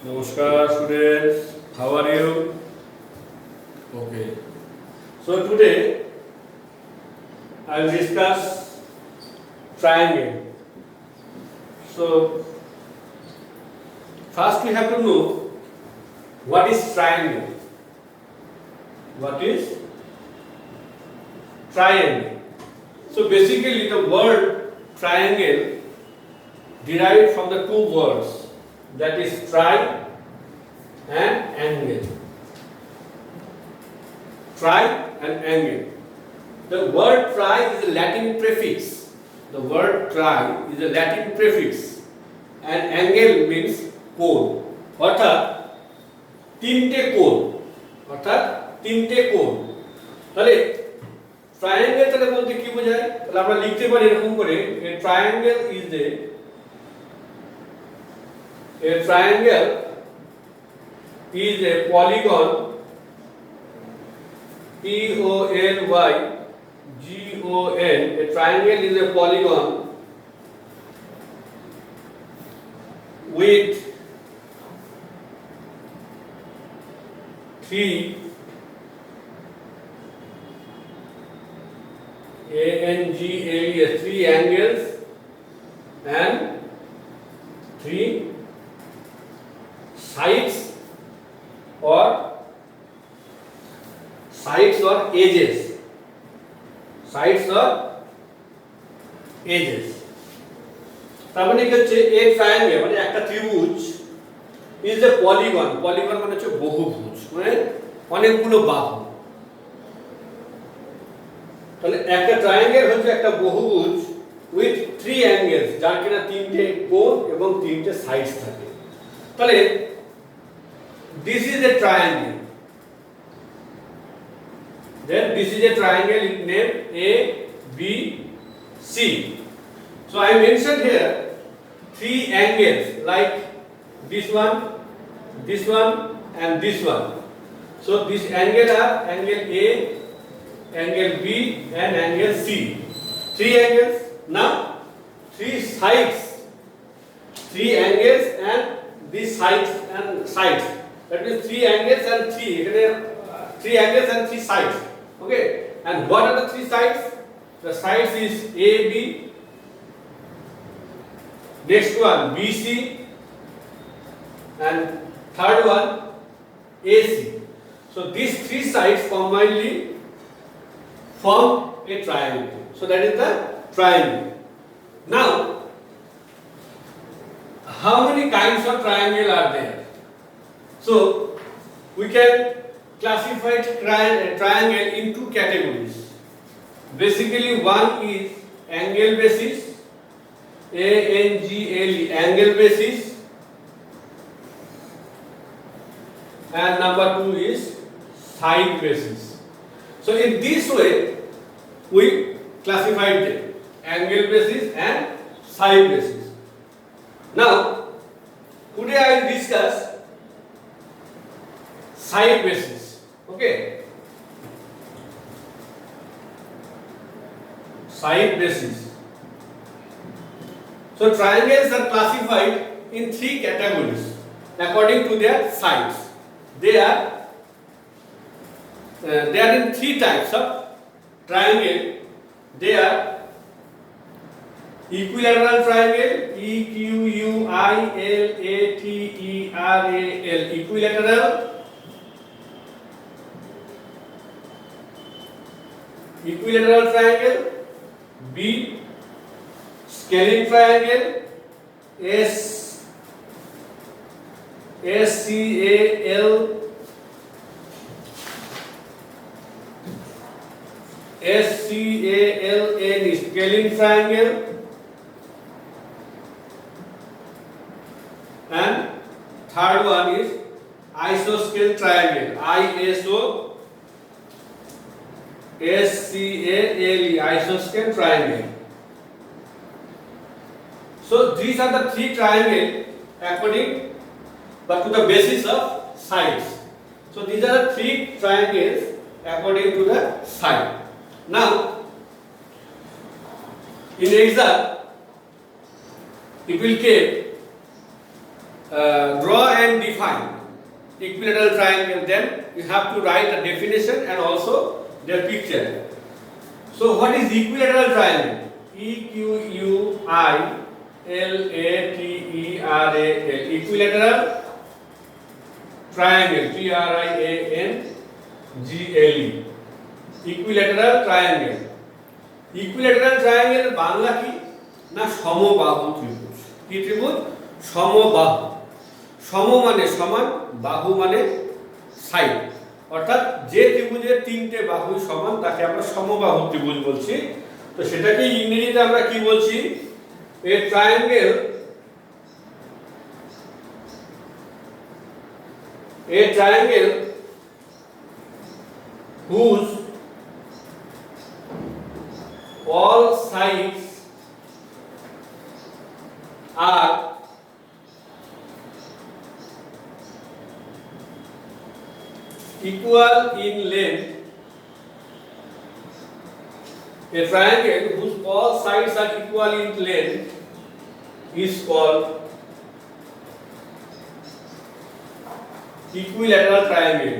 Namaskar students, how are you? Okay. So today I will discuss triangle. So first we have to know what is triangle. What is triangle? So basically the word triangle derived from the two words, that is tri and angle. Tri and angle. The word tri is a Latin prefix. The word tri is a Latin prefix and angle means কোণ, অর্থাৎ তিনটে কোণ, তাহলে triangle তাহলে বলতে কি বোঝায়? তাহলে আমরা লিখতে পারি এরকম করে, a triangle is a polygon, P-O-L-Y-G-O-N. A triangle is a polygon with three A-N-G-L-E-S, three angles and three sides or edges. তার মানে কি হচ্ছে, a triangle মানে একটা ত্রিভুজ is a polygon. Polygon মানে হচ্ছে বহুভুজ, মানে অনেকগুলো বাহু। তাহলে একটা ট্রায়াঙ্গেল হচ্ছে একটা বহুভুজ উইথ থ্রি অ্যাঙ্গেলস, যার কিনা তিনটে কোণ এবং তিনটে সাইডস থাকে। তাহলে this is a triangle. Then this is a triangle named A, B, C. So I mentioned here three angles like this one, and this one. So this angle are angle A, angle B, and angle C. Three angles. Now three sides, three angles and these sides and sides. That means three angles and three angles and three sides. Okay. And what are the three sides? The sides is AB. Next one BC, and third one AC. So these three sides combinedly form a triangle. So that is the triangle. Now, how many kinds of triangle are there? So we can classify triangle in two categories. Basically, one is angle basis, A-N-G-L-E, angle basis, and number two is side basis. So in this way we classified them, angle basis and side basis. Now today I will discuss side basis. Okay, side basis. So triangles are classified in three categories according to their sides. They are in three types of triangle. They are equilateral triangle, E-Q-U-I-L-A-T-E-R-A-L, equilateral. Equilateral triangle. B, scalene triangle, S-C-A-L-N, scalene triangle, and third one is isoscale triangle, I-S-O-S-C-A-L-E, isoscale triangle. So these are the three triangles according but to the basis of sides. So these are the three triangles according to the side. Now in exam it will get draw and define equilateral triangle, then you have to write the definition and also their picture. So what is equilateral triangle? Equilateral, equilateral triangle, triangle, equilateral triangle. Equilateral ট্রায়াঙ্গেলের বাংলা কি না সমবাহু ত্রিভুজ। কি ত্রিভুজ? সমবাহু। সম মানে সমান, বাহু মানে সাইড, অর্থাৎ যে ত্রিভুজের তিনটে বাহু সমান তাকে আমরা সমবাহু ত্রিভুজ বলছি। তো সেটাকে ইংরেজিতে আমরা কি বলছি? A triangle, a triangle whose all sides are equal in length, a triangle whose all sides are equal in length is called equilateral triangle.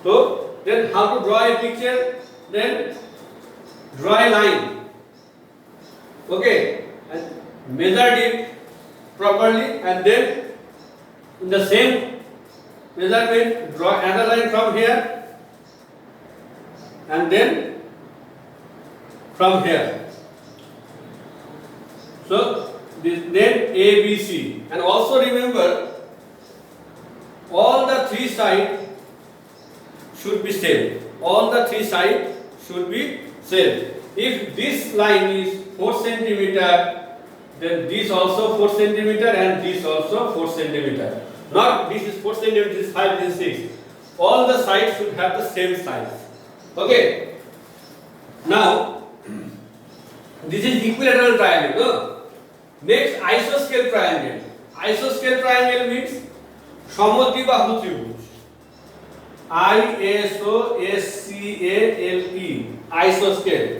So then how to draw a picture? Then draw a line, okay, and measure it properly, and then in the same measurement draw another line from here and then from here. So this name ABC, and also remember all the three sides should be same. All the three sides should be same. If this line is 4 centimeter, then this also 4 centimeter and this also 4 centimeter. Not this is 4 centimeter, this is 5, this is 6. All the sides should have the same size. Okay. Now this is equilateral triangle. No? Next, isoscale triangle. Isoscale triangle means সমদ্বিবাহু ত্রিভুজ। ISOSCALE, isoscale.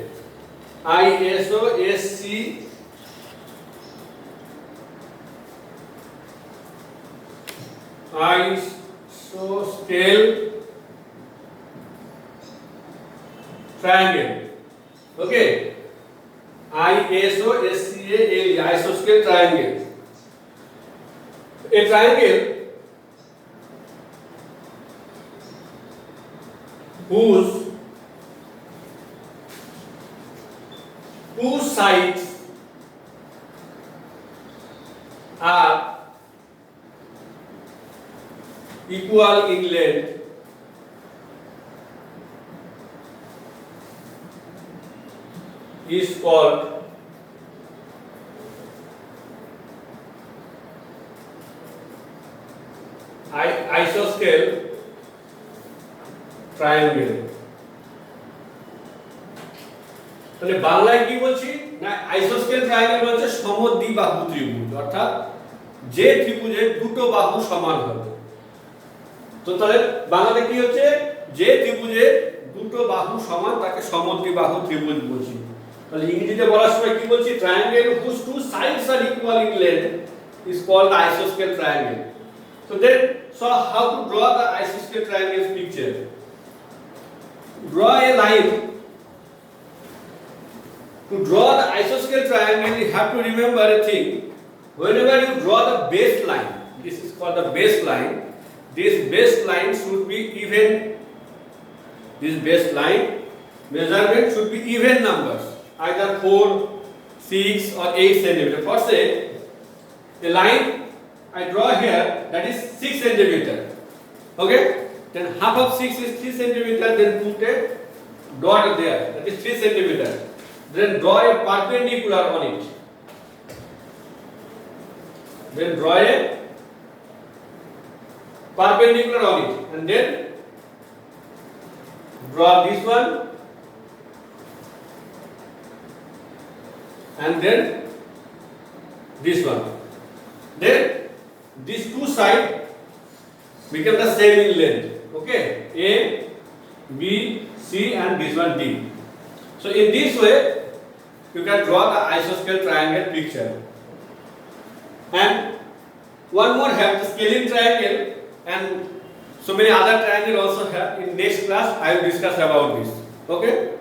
Isoscale triangle. Okay. ISOSCALE, isoscale triangle. A triangle whose two sides are equal in length is called isoscale triangle. তাহলে বাংলায় কি বলছি না আইসোস্কেল triangle হচ্ছে সমদ্বিবাহু ত্রিভুজ, অর্থাৎ যে ত্রিভুজের দুটো বাহু সমান হবে। তো তাহলে বাংলাতে কি হচ্ছে? যে ত্রিভুজের দুটো বাহু সমান তাকে সমদ্বিবাহু ত্রিভুজ বলছি। তাহলে ইংরেজিতে বলার সময় কি বলছি? Triangle whose two sides are equal in length is called the isoscale triangle. So then, so how to draw the isoscale triangle picture? Draw a line. To draw the isoscale triangle, you have to remember a thing. Whenever you draw the baseline, this is called the baseline. This baseline should be even. This baseline measurement should be even numbers, either 4, 6 or 8 centimeter. For say, a line I draw here that is 6 centimeter. Okay? Then half of 6 is 3 centimeter. Then put a dot there. That is 3 centimeter. Then draw a perpendicular on it. Then draw a perpendicular on it, and then draw this one, and then this one. Then these two sides become the same in length. Okay, A, B, C, and this one D. So in this way, you can draw the isosceles triangle picture. And one more have the scalene triangle, and so many other triangle also have. In next class, I will discuss about this. Okay.